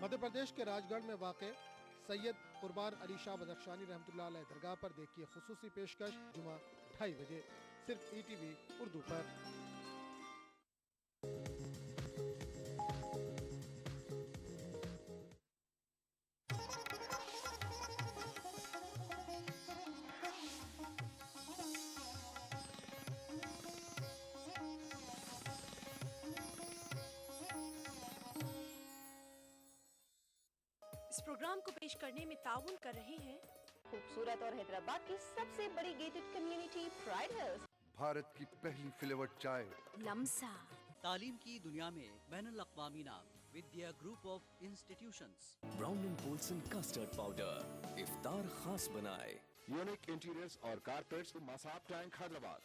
مدھیہ پردیش کے راج گڑھ میں واقع سید قربان علی شاہ بدخشانی رحمۃ اللہ علیہ درگاہ پر دیکھیے خصوصی پیشکش جمعہ 2:30 بجے صرف ETV اردو پر۔ اس پروگرام کو پیش کرنے میں تعاون کر رہے ہیں خوبصورت اور حیدرآباد کی سب سے بڑی gated community pride Hills, Bharat کی پہلی فلیورڈ چائے لمسا، تعلیم کی دنیا میں بین الاقوامی نام Vidya group of institutions, Brown and Polson custard powder افطار خاص بنائے، یونیک انٹیریئرز اور کارپیٹس مساب ٹینک حیدرآباد۔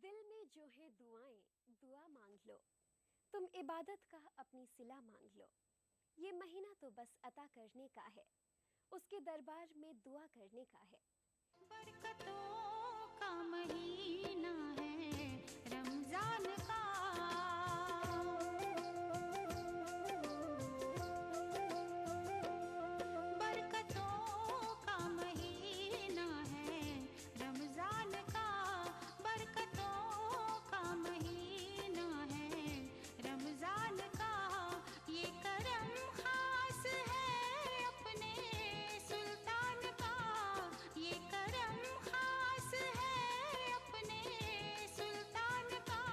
دل میں جو ہے دعائیں دعا مانگ لو، تم عبادت کا اپنی صلہ مانگ لو، یہ مہینہ تو بس عطا کرنے کا ہے، اس کے دربار میں دعا کرنے کا ہے۔ برکتوں کا مہینہ ہے رمضان کا، برکتوں کا مہینہ ہے رمضان کا، برکتوں کا مہینہ ہے رمضان کا، یہ کرم خاص ہے اپنے سلطان کا، یہ کرم خاص ہے اپنے سلطان کا،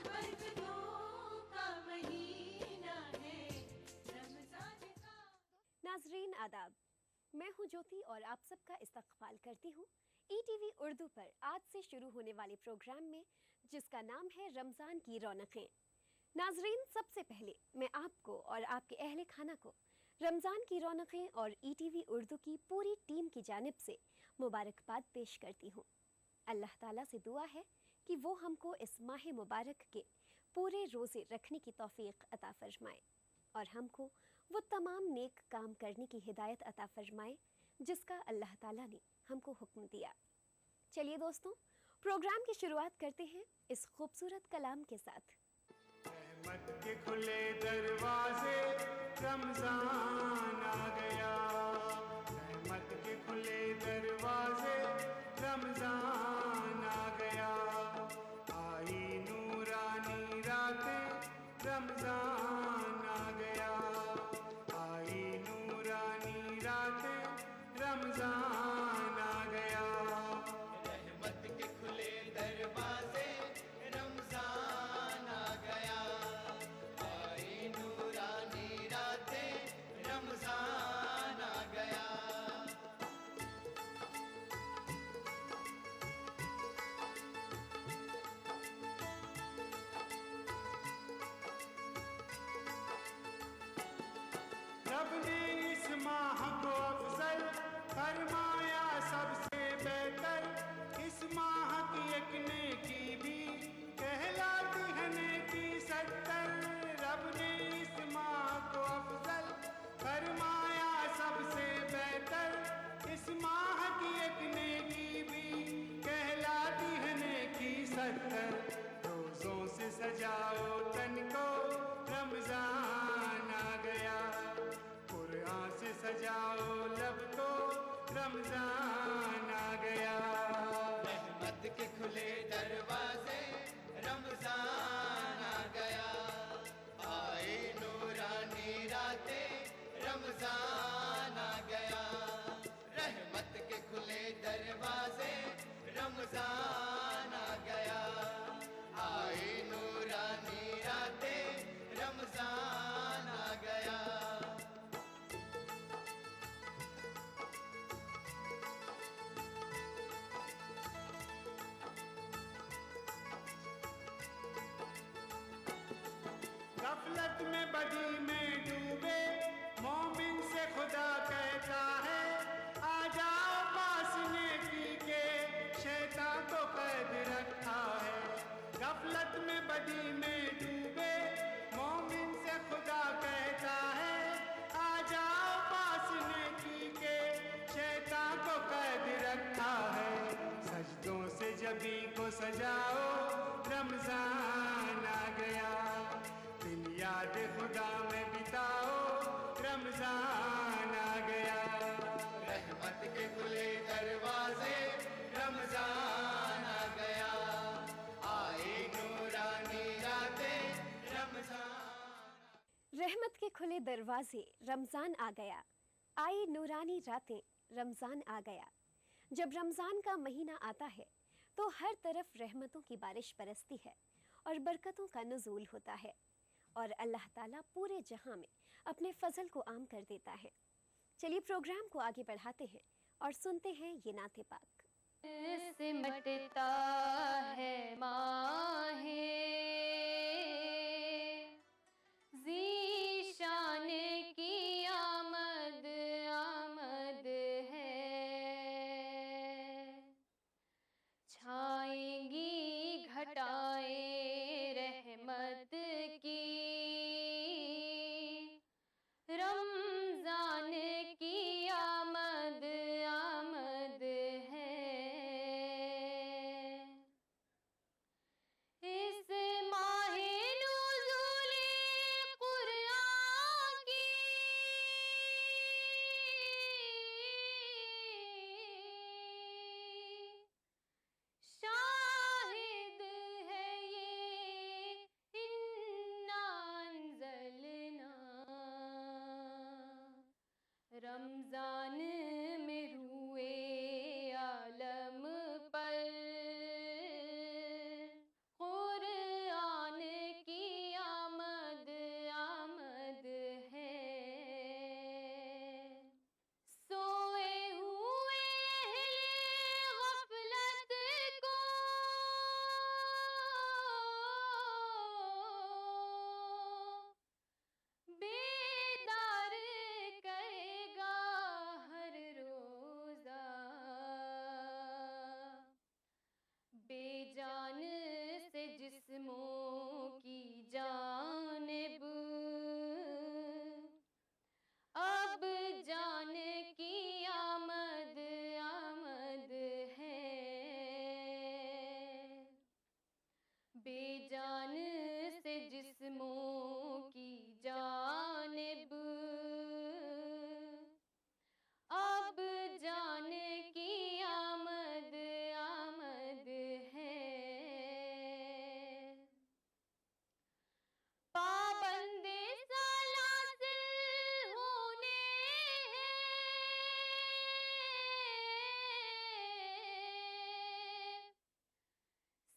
برکتوں کا مہینہ ہے رمضان کا۔ ناظرین آداب، میں ہوں جوتی اور آپ سب کا استقبال کرتی ہوں ETV اردو پر آج سے شروع ہونے والے پروگرام میں، جس کا نام ہے رمضان کی رونقیں۔ ناظرین، سب سے پہلے میں آپ کو اور آپ کے اہل خانہ کو رمضان کی رونقیں اور ETV اردو کی پوری ٹیم کی جانب سے مبارکباد پیش کرتی ہوں۔ اللہ تعالیٰ سے دعا ہے کہ وہ ہم کو اس ماہ مبارک کے پورے روزے رکھنے کی توفیق عطا فرمائے اور ہم کو وہ تمام نیک کام کرنے کی ہدایت عطا فرمائے جس کا اللہ تعالیٰ نے ہم کو حکم دیا۔ چلیے دوستوں، پروگرام کی شروعات کرتے ہیں اس خوبصورت کلام کے ساتھ۔ رحمت کے کھلے دروازے رمضان آ گیا، رحمت کے کھلے دروازے رمضان آ گیا، آئی نورانی راتیں رمضان آ گیا، آئی نورانی راتیں رمضان آ گیا، رحمت کے کھلے دروازے رمضان آ گیا، آئی نورانی راتیں رمضان آ گیا۔ رب نے اس ماہ کو افضل فرمایا سب سے بہتر، اس ماہ کی ایک نیکی بھی کہلاتی ہے نیکی 70۔ رب نے اس ماہ کو افضل فرمایا سب سے بہتر، اس ماہ کی ایک نیکی بھی کہلاتی ہے نیکی 70۔ روزوں سے سجاؤ تن کو رمضان آ گیا، قرآن سے سجاؤ لب کو رمضان آ گیا، رحمت کے کھلے دروازے رمضان آ گیا، آئے نورانی راتیں رمضان آ گیا، رحمت کے کھلے دروازے رمضان آ گیا، آئے نورانی راتیں رمضان آ گیا۔ सभी को सजाओ रमजान आ गया दिन याद खुदा में बिताओ रमजान आ गया रहमत के खुले दरवाजे रमजान आ गया आए नूरानी रातें रमजान रहमत के खुले दरवाजे रमज़ान आ गया, आई नूरानी रातें रमज़ान आ गया। जब रमज़ान का महीना आता है तो हर तरफ रहमतों की बारिश बरसती है और बरकतों का नुज़ूल होता है और अल्लाह ताला पूरे जहां में अपने फजल को आम कर देता है। चलिए प्रोग्राम को आगे बढ़ाते हैं और सुनते हैं ये नाते पाक। सिमटता है माहे ज़ीशान की आमद आमद है छाएंगी घटाएं रहमत की रमजान की आमद आमद है इस माहे नुज़ूले कुरान की शाहिद है ये इन्ना अंज़लना रमजान में रूए आलम पर कुरान की आमद आमद है सोए हुए अहले गफलत को बेदार करेगा हर रोज़ा बेजान से जिस्मों की जानिब अब जान की आमद आमद है बेजान से जिस्मों की जानिब अब जान की आमद आमद है पाबंदे सलासिल होने हैं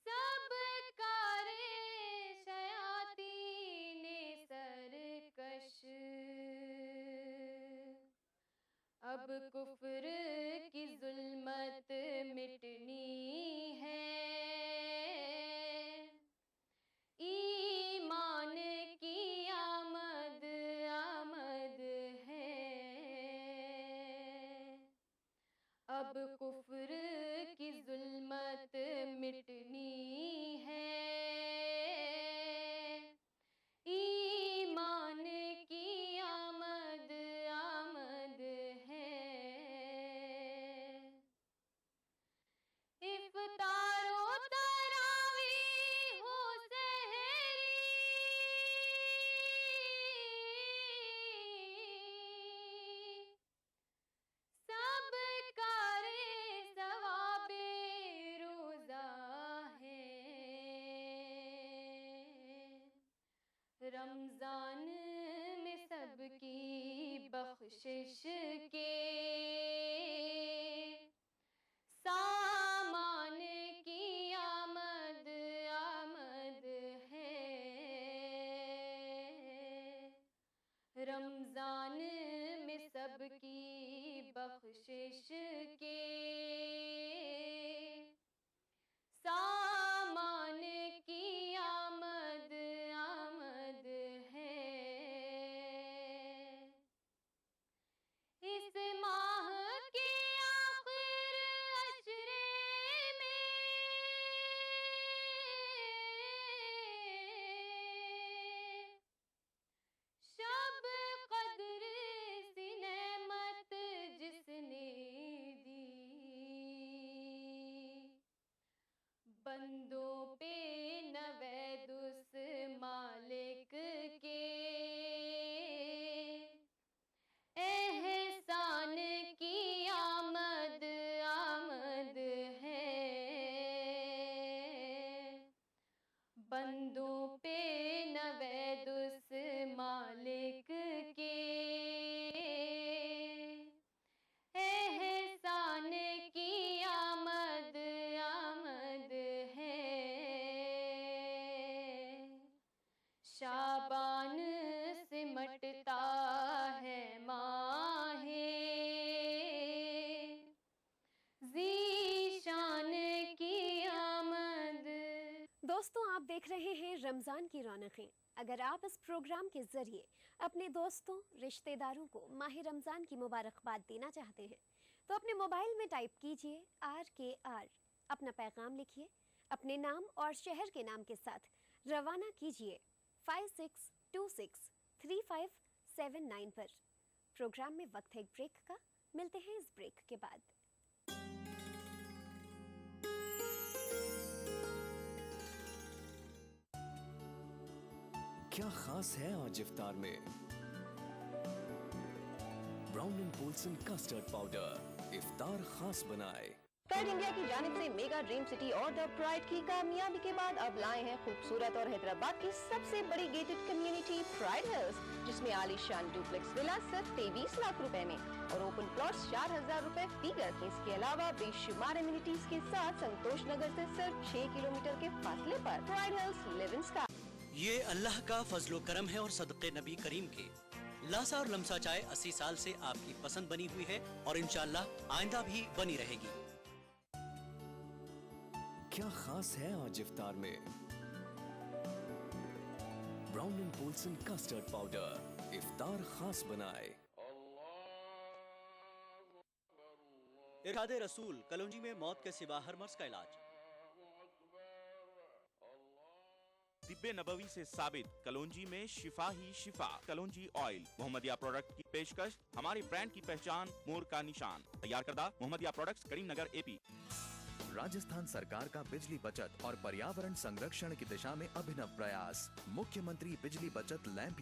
सब कारे शयातीने सरकश अब कुफ्र की जुल्मत मिटनी है ईमान की आमद आमद है अब कुफ्र की जुल्मत मिटनी है ईमान की आमद आमद है इफ्तारो तरावी हो सहरी सब कारे सवाबे रोज़ा है रमजान में सबकी बख्शिश के सामान की आमद आमद है रमजान में सबकी बख्शिश के सामान की आमद आमद है इस माह के आखिर अशरे में शब कद्र सी नेमत जिसने दी بندوں پہ نوید اس مالک کے احسان کی آمد آمد ہے، بندوں پہ نوید اس مالک کے احسان کی آمد آمد ہے، شابان سمٹتا ہے ماہ ذیشان کی آمد۔ دوستوں، آپ دیکھ رہے ہیں رمضان کی رونقیں۔ اگر آپ اس پروگرام کے ذریعے اپنے دوستوں، رشتہ داروں کو ماہ رمضان کی مبارکباد دینا چاہتے ہیں تو اپنے موبائل میں ٹائپ کیجئے RKR، اپنا پیغام لکھیے، اپنے نام اور شہر کے نام کے ساتھ روانہ کیجئے 56263579 پر۔ پروگرام میں وقت ہے ایک بریک کا، ملتے ہیں اس بریک کے بعد۔ کیا خاص ہے آج افطار میں؟ Brown and Polson custard powder افطار خاص بنائے۔ پرائڈ انڈیا کی جانب سے میگا ڈریم سٹی اور دا پرائڈ کی کامیابی کے بعد اب لائے ہیں خوبصورت اور حیدرآباد کی سب سے بڑی گیٹڈ کمیونٹی پرائڈ ہلز، جس میں عالی شان ڈوپلیکس ولا صرف 23 لاکھ روپے میں اور اوپن پلاٹس 4000 روپے فی گز۔ اس کے علاوہ بے شمار امینٹیز کے ساتھ سنتوش نگر سے صرف 6 کلومیٹر کے فاصلے پر پرائڈ ہلز لیو ان اسکائی۔ یہ اللہ کا فضل و کرم ہے اور صدقے نبی کریم کے۔ لاسا اور لمسا چائے 80 سال سے آپ کی پسند بنی ہوئی ہے اور انشاءاللہ آئندہ بھی بنی رہے گی۔ کیا خاص ہے آج افطار میں؟ Brown and Polson custard powder افطار خاص بنائے۔ ارشاد رسول، کلونجی میں موت کے سوا ہر مرض کا علاج۔ طب نبوی سے ثابت، کلونجی میں شفا ہی شفا۔ کلونجی آئل محمدیہ پروڈکٹ کی پیشکش، ہماری برانڈ کی پہچان، مور کا نشان۔ تیار کردہ محمدیہ پروڈکٹس، کریم نگر AP۔ راجستھان سرکار کا بجلی بچت اور پریاورن سنرکشن کی دشا میں ابھنو پریاس، مکھیہ منتری بجلی بچت لیمپ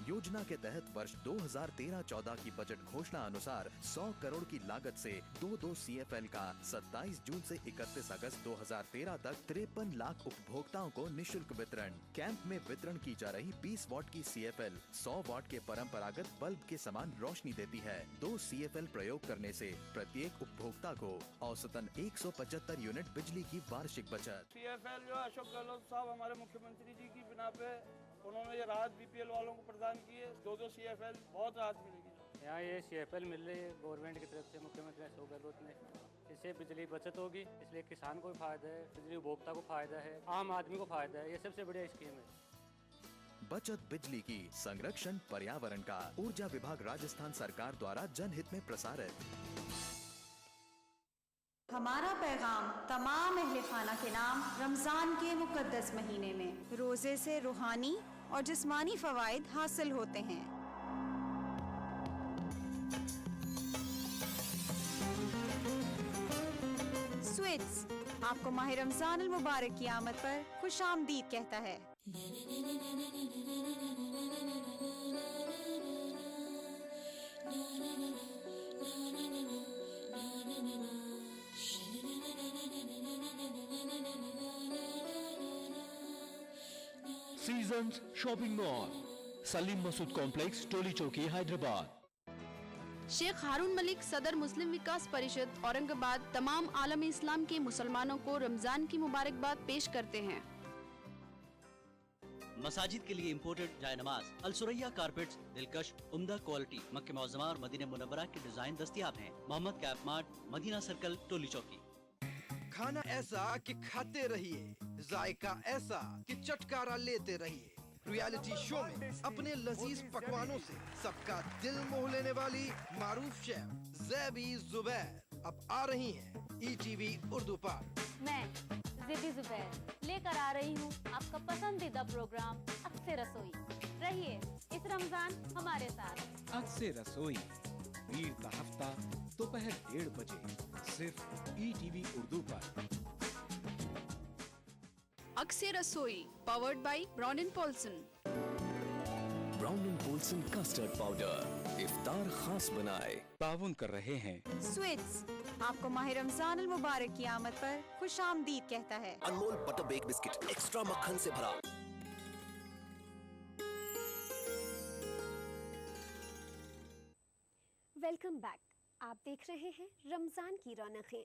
یوجنا کے تحت ورش 2013-14 کی بجٹ گھوشنا انوسار 100 کروڑ کی لاگت سے 2 CFL کا 27 جون سے 31 اگست 2013 تک 53 لاکھ اپبھوکتاؤں کو نشلک وترن۔ کیمپ میں وترن کی جا رہی 20 واٹ کی CFL 100 واٹ کے پرمپراگت بلب کے سامان روشنی دیتی ہے۔ 2 CFL پریوگ کرنے سے پرتیک اپبھوکتا کو اوسطاً 175 یونٹ بجلی کی وارشک بچت۔ CFL جو اشوک گہلوت صاحب ہمارے مکھیہ منتری جی کی بنا پہ انہوں نے یہ راحت BPL والوں کو پردان کی ہے۔ 2 CFL بہت راحت ملے گی۔ یہاں یہ CFL مل رہی ہے گورنمنٹ کی طرف سے، مکھیہ منتری اشوک گہلوت نے، اس سے بجلی بچت ہوگی، اس لیے کسان کو بھی فائدہ ہے، بجلی اپبھوکتا کو فائدہ ہے، عام آدمی کو فائدہ ہے۔ یہ سب سے بڑی اسکیم ہے۔ بچت بجلی کی، سنرکشن پریاورن کا، ارجا وبھاگ راجستھان سرکار دوارا جن ہت میں پرسارت۔ ہمارا پیغام تمام اہل خانہ کے نام رمضان کے مقدس مہینے میں روزے سے روحانی اور جسمانی فوائد حاصل ہوتے ہیں۔ سویٹس آپ کو ماہ رمضان المبارک کی آمد پر خوش آمدید کہتا ہے۔ سیزنز شاپنگ مال، سلیم مسعود کمپلیکس، ٹولی چوکی، حیدرآباد۔ شیخ ہارون ملک صدر مسلم وکاس پریشد اورنگ آباد تمام عالم اسلام کے مسلمانوں کو رمضان کی مبارکباد پیش کرتے ہیں۔ مساجد کے لیے امپورٹڈ جائے نماز، السریہ کارپیٹس، دلکش عمدہ کوالٹی، مکہ معظمہ اور مدینہ منورہ کے ڈیزائن دستیاب ہیں۔ محمد کیپ مارٹ، مدینہ سرکل، ٹولی چوکی۔ کھانا ایسا کہ کھاتے رہیے، ذائقہ ایسا کہ چٹکارا لیتے رہیے۔ ریالٹی شو میں اپنے لذیذ پکوانوں سے سب کا دل موہ لینے والی معروف شیف زیبی زبیر اب آ رہی ہیں ETV اردو پر۔ میں زیبی زبیر لے کر آ رہی ہوں آپ کا پسندیدہ پروگرام عکس رسوئی۔ رہیے اس رمضان ہمارے ساتھ۔ عکس رسوئی پیر کا ہفتہ دوپہر 1:30 بجے صرف ETV اردو پر۔ अक्सर रसोई powered by Brown and Polson. Brown and Polson custard powder इफ्तार खास बनाए ताउन कर रहे हैं। स्वीट्स आपको माह रमजान अल मुबारक की आमद पर खुश आमदीद कहता है। अनमोल बटर बेक बिस्किट एक्स्ट्रा मक्खन से भरा। Welcome back. आप देख रहे हैं रमज़ान की रौनकें।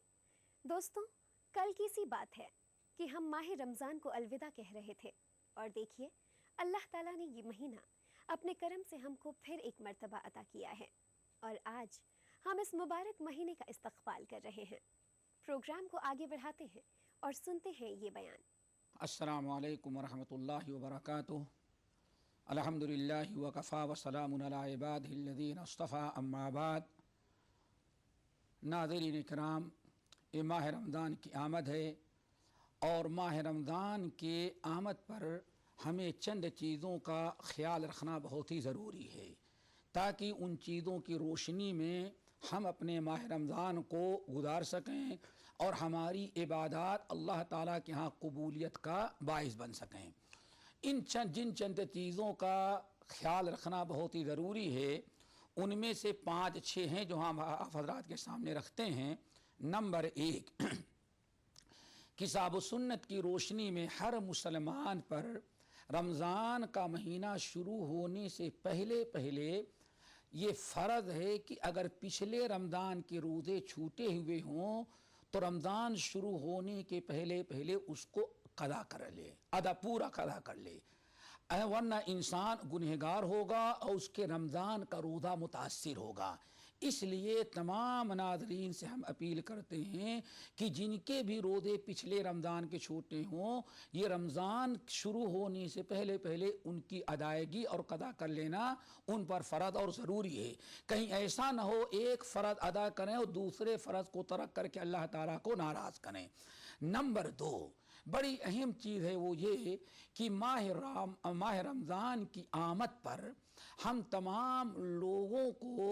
दोस्तों, कल की सी बात है कि हम माह रमज़ान को अलविदा कह रहे थे और देखिए अल्लाह ताला ने ये महीना अपने करम से हमको फिर एक मर्तबा अता किया है और आज हम इस मुबारक महीने का इस्तक़बाल कर रहे हैं। प्रोग्राम को आगे बढ़ाते हैं और सुनते हैं ये बयान। अस्सलामु अलैकुम वरहमतुल्लाहि वबरकातुहू। अल्हम्दुलिल्लाहि व कफ़ा व सलामुन अला इबादिहिल्लज़ीना इस्तफ़ा अम्मा बाद। नाज़रीन किराम, ये माह रमज़ान की आमद है और माह रमज़ान के आमद पर हमें चंद चीज़ों का ख्याल रखना बहुत ही ज़रूरी है ताकि उन चीज़ों की रोशनी में हम अपने माह रमज़ान को गुजार सकें और हमारी इबादत अल्लाह ताला के यहाँ कबूलियत का बाइस बन सकें। जिन चंद चीज़ों का ख्याल रखना बहुत ही ज़रूरी है उनमें से 5-6 हैं जो हम आप हज़रात के सामने रखते हैं। नंबर 1, किताब व सुन्नत की रोशनी में हर मुसलमान पर रमज़ान का महीना शुरू होने से पहले ये फ़र्ज़ है कि अगर पिछले रमज़ान के रोज़े छूटे हुए हों तो रमज़ान शुरू होने के पहले उसको कदा कर ले, पूरा कदा कर ले, वरना इंसान गुनहगार होगा और उसके रमज़ान का रोज़ा मुतासिर होगा। इसलिए तमाम नाज़रीन से हम अपील करते हैं कि जिनके भी रोज़े पिछले रमज़ान के छूटे हों, ये रमज़ान शुरू होने से पहले उनकी अदायगी और कदा कर लेना उन पर फ़र्ज़ और ज़रूरी है। कहीं ऐसा न हो एक फ़र्ज़ अदा करें और दूसरे फ़र्ज़ को तर्क करके अल्लाह ताला को नाराज़ करें। नंबर 2, बड़ी अहम चीज़ है वो ये कि माह रमज़ान की आमद पर हम तमाम लोगों को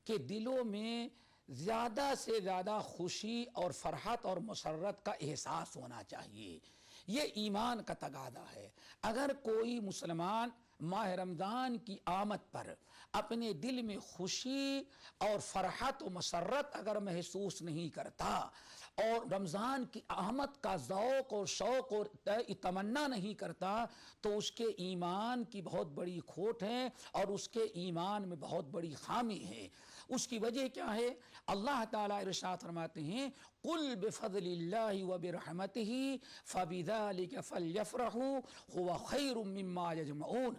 के दिलों में ज़्यादा से ज़्यादा खुशी और फरहत और मसरत का एहसास होना चाहिए। ये ईमान का तगादा है। अगर कोई मुसलमान माह रमज़ान की आमद पर अपने दिल में खुशी और फरहत और मसरत अगर महसूस नहीं करता और रमज़ान की आमद का ज़ौक़ और शौक़ और तमन्ना नहीं करता तो उसके ईमान की बहुत बड़ी खोट है और उसके ईमान में बहुत बड़ी खामी है। उसकी वजह क्या है? अल्लाह ताला इरशाद फरमाते हैं, कुल बिफज़लिल्लाहि व बिरहमतिही फबिज़ालिका फलयफ़रहू हुवा खैरुम मिम्मा यजमऊन।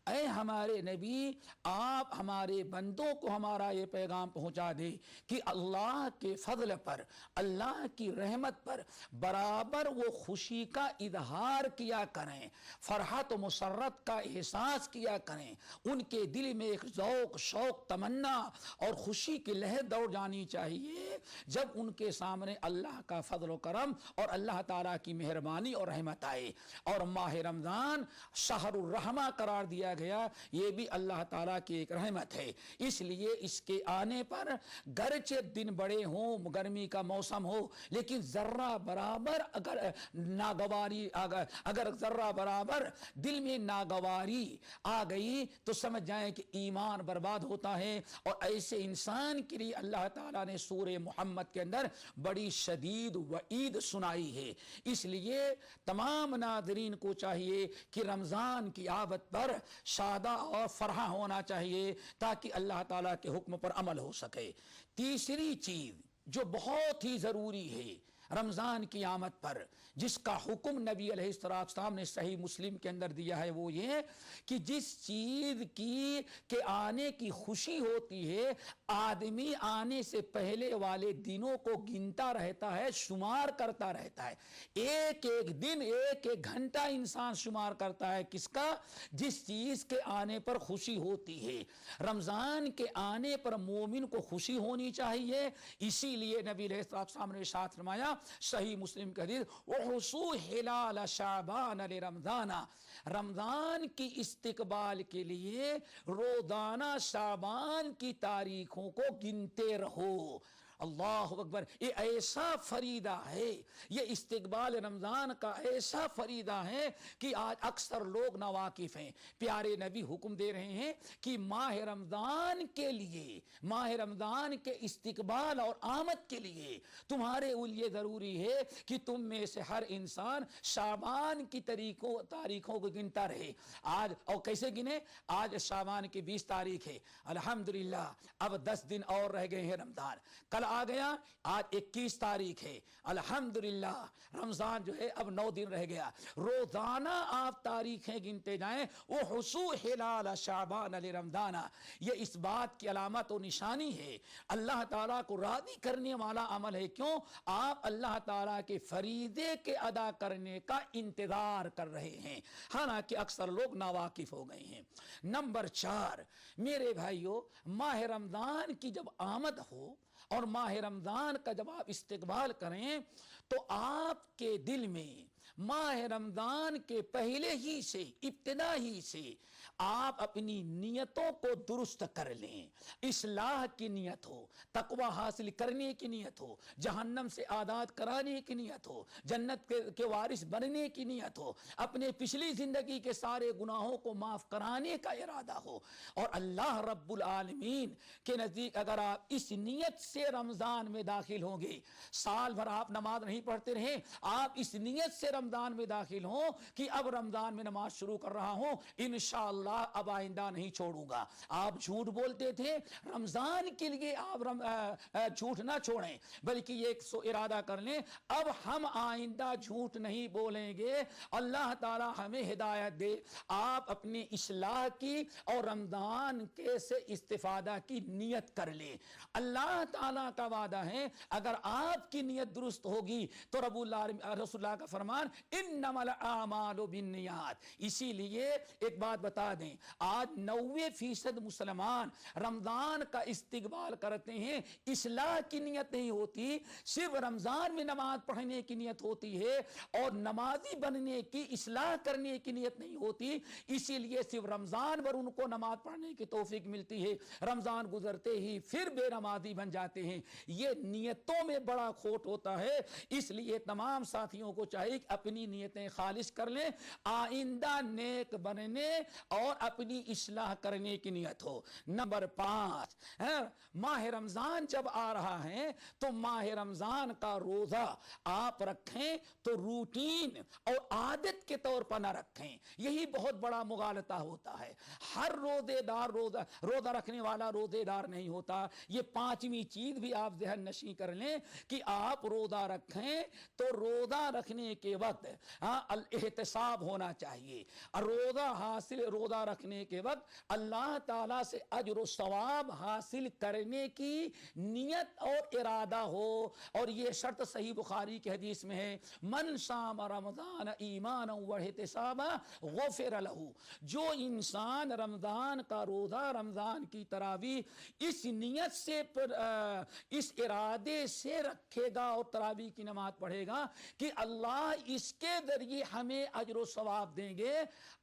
ऐ हमारे नबी, आप हमारे बंदों को हमारा ये पैगाम पहुँचा दे कि अल्लाह के फضل पर, अल्लाह की रहमत पर बराबर वो खुशी का इजहार किया करें, फरहत व मुसर्रत का एहसास किया करें। उनके दिल में एक ज़ौक़, शौक़, तमन्ना और खुशी की लहर दौड़ जानी चाहिए जब उनके सामने अल्लाह का फضل व करम और अल्लाह ताला की मेहरबानी और रहमत आए। और माह रमज़ान शहरुर रहमा करार दिया गया, ये भी अल्लाह ताला की एक रहमत है। इसलिए इसके आने पर गरचे दिन बड़े हों, गर्मी का मौसम हो, लेकिन ज़र्रा बराबर अगर नागवारी अगर ज़र्रा बराबर दिल में नागवारी आ गई तो समझ जाएं कि ईमान बर्बाद होता है। और ऐसे इंसान के लिए अल्लाह ताला ने सूरे मोहम्मद के अंदर बड़ी शदीद वईद सुनाई है। इसलिए तमाम नाज़रीन को चाहिए कि रमज़ान की आमद पर शादा और फरहा होना चाहिए ताकि अल्लाह ताला के हुक्म पर अमल हो सके। तीसरी चीज़ जो बहुत ही ज़रूरी है रमज़ान की आमद पर, जिसका हुक्म नबी अलैहिस्सलाम ने सही मुस्लिम के अंदर दिया है, वो ये कि जिस चीज़ की के आने की खुशी होती है आदमी आने से पहले वाले दिनों को गिनता रहता है, शुमार करता रहता है। एक एक दिन, एक एक घंटा इंसान शुमार करता है। किसका? जिस चीज़ के आने पर खुशी होती है। रमज़ान के आने पर मोमिन को खुशी होनी चाहिए। इसीलिए नबी अलैहिस्सलाम ने इरशाद फरमाया सही मुस्लिम का हदीस, वहुसू हिलाल शाबान रमज़ाना, रमज़ान की इस्तिकबाल के लिए रोज़ाना शाबान की तारीखों को गिनते रहो। अल्लाह अकबर, ये ऐसा फरीदा है, ये इस्तिकबाल रमज़ान का ऐसा फरीदा है कि आज अक्सर लोग नावाकिफ हैं। प्यारे नबी हुक्म दे रहे हैं कि माह रमज़ान के लिए, माह रमज़ान के इस्तिकबाल और आमद के लिए तुम्हारे लिए ज़रूरी है कि तुम में से हर इंसान शाबान की तारीखों को गिनता रहे। आज और कैसे गिने? आज शाबान की 20 तारीख है, अल्हम्दुलिल्लाह अब 10 दिन और रह गए हैं रमज़ान। कल आ गया, आज 21 तारीख है, अल्हम्दुलिल्लाह रमज़ान जो है अब 9 दिन रह गया। रोज़ाना आप तारीखें गिनते जाएं, वो हुसू हिलाल शाबान अल रमज़ाना, ये इस बात की अलामत और निशानी है, अल्लाह ताला को राज़ी करने वाला अमल है। क्यों? आप अल्लाह ताला के फरीदे के अदा करने का इंतजार कर रहे हैं, हालांकि अक्सर लोग नावाकिफ हो गए हैं। नंबर 4, मेरे भाइयों, माह रमज़ान की जब आमद हो और माह रमज़ान का जब आप इस्तिकबाल करें तो आपके दिल में माह रमज़ान के पहले ही से, इब्तिदा ही से आप अपनी नियतों को दुरुस्त कर लें। इस्लाह की नियत हो, तकवा हासिल करने की नियत हो, जहन्नम से आज़ाद कराने की नियत हो, जन्नत के वारिस बनने की नियत हो, अपने पिछली जिंदगी के सारे गुनाहों को माफ कराने का इरादा हो, और अल्लाह रब्बुल आलमीन के नज़दीक अगर आप इस नियत से रमज़ान में दाखिल होंगे, साल भर आप नमाज नहीं पढ़ते रहे, आप इस नियत से रमज़ान में दाखिल हों कि अब रमज़ान में नमाज शुरू कर रहा हूं, इंशाअल्लाह अब आइंदा नहीं छोड़ूंगा। आप झूठ बोलते थे, रमजान के लिए आप झूठ ना छोड़ें, बल्कि ये एक इरादा कर लें, अब हम आइंदा झूठ नहीं बोलेंगे। अल्लाह ताला हमें हिदायत दे, आप अपनी इस्लाह की और रमजान के से इस्तिफादा की नियत कर लें। अल्लाह ताला का वादा है, अगर आपकी नियत दुरुस्त होगी तो रसूलुल्लाह का फरमान इन्नमल आमालु बिन्नियात। इसीलिए एक बात बता दें, आज 90% मुसलमान रमजान का इस्तिकबाल करते हैं, इस्लाह की नियत नहीं होती, सिर्फ रमजान में नमाज पढ़ने की नियत होती है और नमाजी बनने की, इस्लाह करने की नियत नहीं होती। इसीलिए सिर्फ रमजान भर उनको नमाज पढ़ने की तौफीक मिलती है, रमजान गुजरते ही फिर बेनमाजी बन जाते हैं। ये नियतों में बड़ा खोट होता है। इसलिए तमाम साथियों को चाहिए कि अपनी नियतें खालिश कर लें, आइंदा नेक बनने और अपनी इस्लाह करने की नियत हो। नंबर 5, माह रमजान जब आ रहा है तो माह रमजान का रोजा आप रखें तो रूटीन और आदत के तौर पर ना रखें, यही बहुत बड़ा मुगालता होता है। हर रोजेदार रोजा रखने वाला रोजेदार नहीं होता। ये 5वीं चीज भी आप ज़हन नशी कर लें कि आप रोजा रखें तो रोजा रखने के वक्त एहतिसाब होना चाहिए। रोजा रखने के वक्त अल्लाह ताला से अजर सवाब हासिल करने की नियत और इरादा हो। और ये शर्त सही बुखारी की हदीस में है, मन साम रमजान ईमान व इहतिसाबा गुफिर लहू। जो इंसान रमजान का रोजा, रमजान की तरावी इस नियत से इस इरादे से रखेगा और तरावी की नमाज पढ़ेगा कि अल्लाह इसके जरिए हमें अजर सवाब देंगे,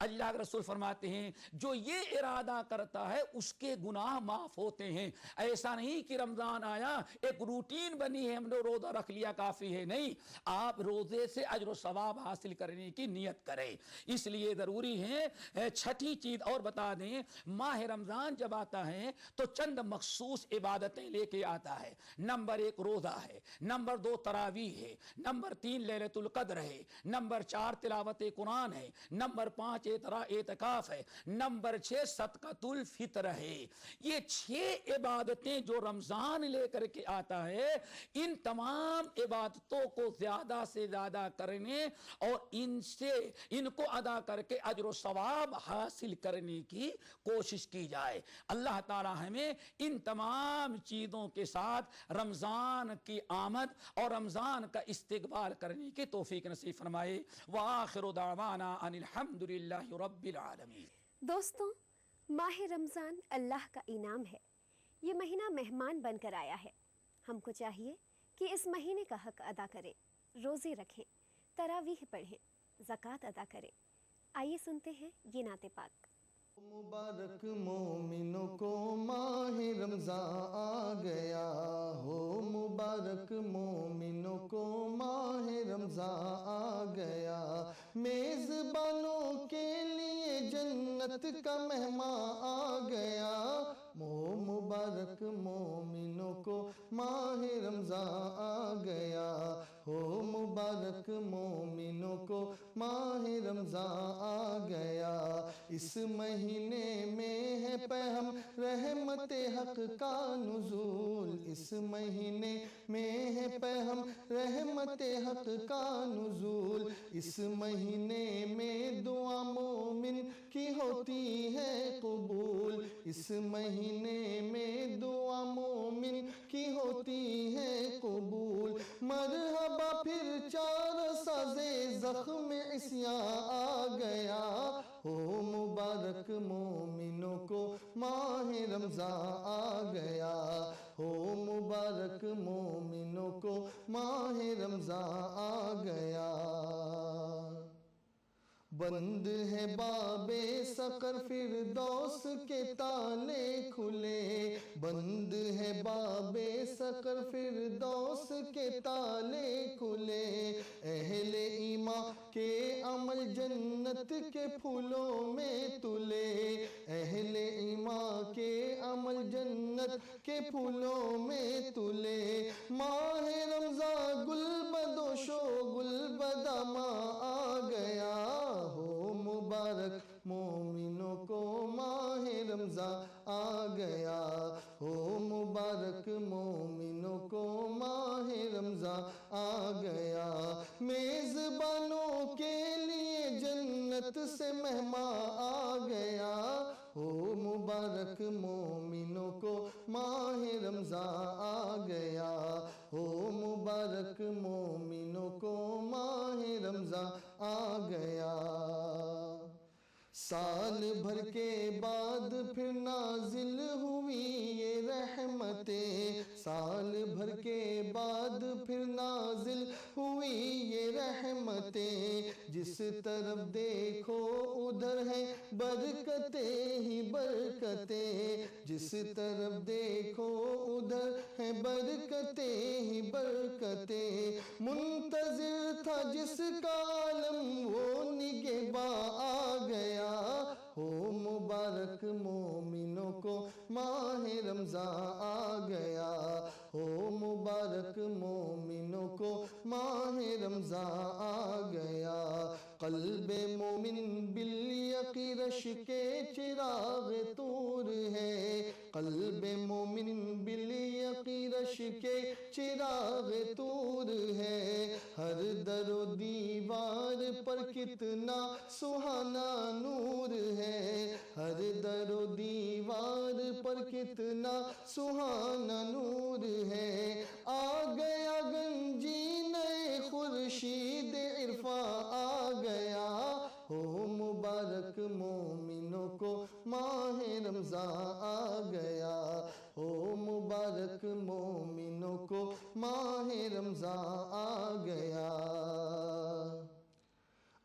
अल्लाह के रसूल फरमाते हैं जो ये इरादा करता है उसके गुनाह माफ होते हैं। ऐसा नहीं कि रमजान आया एक रूटीन बनी है, हमने रोजा रख लिया काफी है, नहीं, आप रोजे से अजर सवाब हासिल करने की नियत करें। इसलिए जरूरी है। छठी चीज और बता दें, माह रमजान जब आता है तो चंद मखसूस इबादतें लेके आता है। नंबर 1 रोजा है, नंबर 2 तरावी है, नंबर 3 लैलतुल कद्र है, नंबर 4 तिलावत कुरान है, नंबर 5 एतकाफ है, नंबर 6 सदकातुल फितर है। ये 6 इबादतें जो रमजान लेकर के आता है, इन तमाम इबादतों को ज्यादा से ज्यादा करने और इनको अदा करके अजर सवाब हासिल करने की कोशिश की जाए। अल्लाह ताला हमें इन तमाम चीजों के साथ रमजान की आमद और रमजान का इस्तिकबाल करने की तौफीक नसीब फरमाए। व आखिरु दावाना अनिल हम्दुलिल्लाहि रब्बिल आलमीन। दोस्तों, माह रमज़ान अल्लाह का इनाम है। ये महीना मेहमान बनकर आया है। हमको चाहिए कि इस महीने का हक अदा करें, रोज़े रखें, तरावीह पढ़ें, ज़कात अदा करें। आइए सुनते हैं ये नाते पाक। مبارک مومنوں کو ماہ رمضان آ گیا ہو، مبارک مومنوں کو ماہ رمضان آ گیا، میزبانوں کے لیے جنت کا مہمان آ گیا، مبارک مومنوں کو ماہ رمضان آ گیا ہو، مبارک مومنوں کو ماہ رمضان آ گیا، اس مہینے میں ہے پہم رحمت حق کا نزول، اس مہینے میں ہے پہم رحمت حق کا نزول، اس مہینے میں دعا مومن کی ہوتی ہے قبول، اس مہینے میں دعا مومن کی ہوتی ہے قبول، مرحبا پھر چار سازے زخم عصیان آ گیا ہو، مبارک مومنوں کو ماہ رمضان آ گیا ہو، مبارک مومنوں کو ماہ رمضان آ گیا، بند ہے باب سقر فردوس کے تالے کھلے، بند ہے باب سقر فردوس کے تالے کھلے، اہل ایمان کے عمل جنت کے پھولوں میں تلے، اہل ایمان کے عمل جنت کے پھولوں میں تلے، ماہ رمضان گل بدوش و گل بداما آ گیا ہو، مبارک مومنوں کو ماہ رمضان آ گیا ہو، مبارک مومنوں کو ماہ رمضان آ گیا، میزبانوں کے لیے جنت سے مہمان آ گیا ہو، مبارک مومنوں کو ماہ رمضان آ گیا ہو، مبارک مومنوں کو ماہ رمضان آ گیا، سال بھر کے بعد پھر نازل ہوئی یہ رحمتیں، سال بھر کے بعد پھر نازل ہوئی یہ رحمتیں، جس طرف دیکھو ادھر ہیں برکتیں ہی برکتیں، جس طرف دیکھو ادھر ہیں برکتیں ہی برکتیں، منتظر تھا جس کا عالم وہ نگہباں آ گیا ہو، مبارک مومنوں کو ماہ رمضان آ گیا ہو، مبارک مومنوں کو ماہ رمضان آ گیا، قلب مومن بالیقی رش کے چراغ طور ہے، قلب مومن بالیقی رش کے چراغ طور ہے، ہر در و دیوار پر کتنا سہانا نور ہے، ہر در و دیوار پر کتنا سہانا نور ہے، آ گیا گنجی نئے خورشید عرفان آ گیا ہو، مبارک مومنوں کو ماہ رمضان آ گیا ہو، مبارک مومنوں کو ماہ رمضان آ گیا،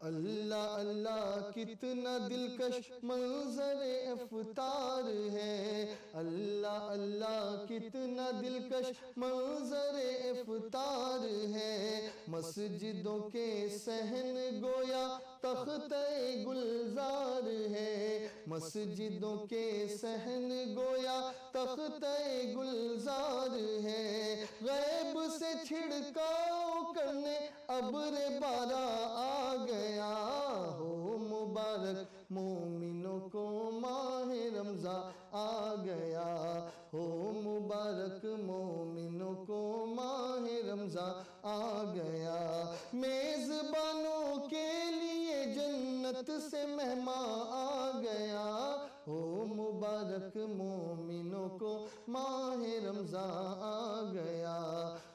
اللہ اللہ کتنا دلکش منظر افطار ہے، اللہ اللہ کتنا دلکش منظر افطار ہے، مسجدوں کے صحن گویا تخت گلزار ہے، مسجدوں کے صحن گویا تخت گلزار ہے، غیب سے چھڑکاؤ کرنے ابر باران آ گیا ہو، مبارک مومنوں کو ماہ رمضان آ گیا ہو، مبارک مومنوں کو ماہ رمضان آ گیا، میزبانوں کے لیے جنت سے مہمان آ گیا ہو، مبارک مومنوں کو ماہ رمضان آ گیا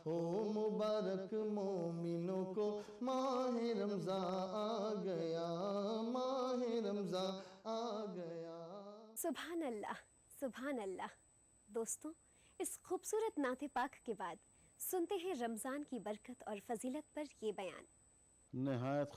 ہو، مبارک مومنوں کو ماہ رمضان آ گیا، ماہ رمضان آ گیا۔ سبحان اللہ، سبحان اللہ۔ دوستوں، اس خوبصورت نعت پاک کے بعد سنتے ہیں رمضان کی برکت اور فضیلت پر یہ بیان۔ نہایت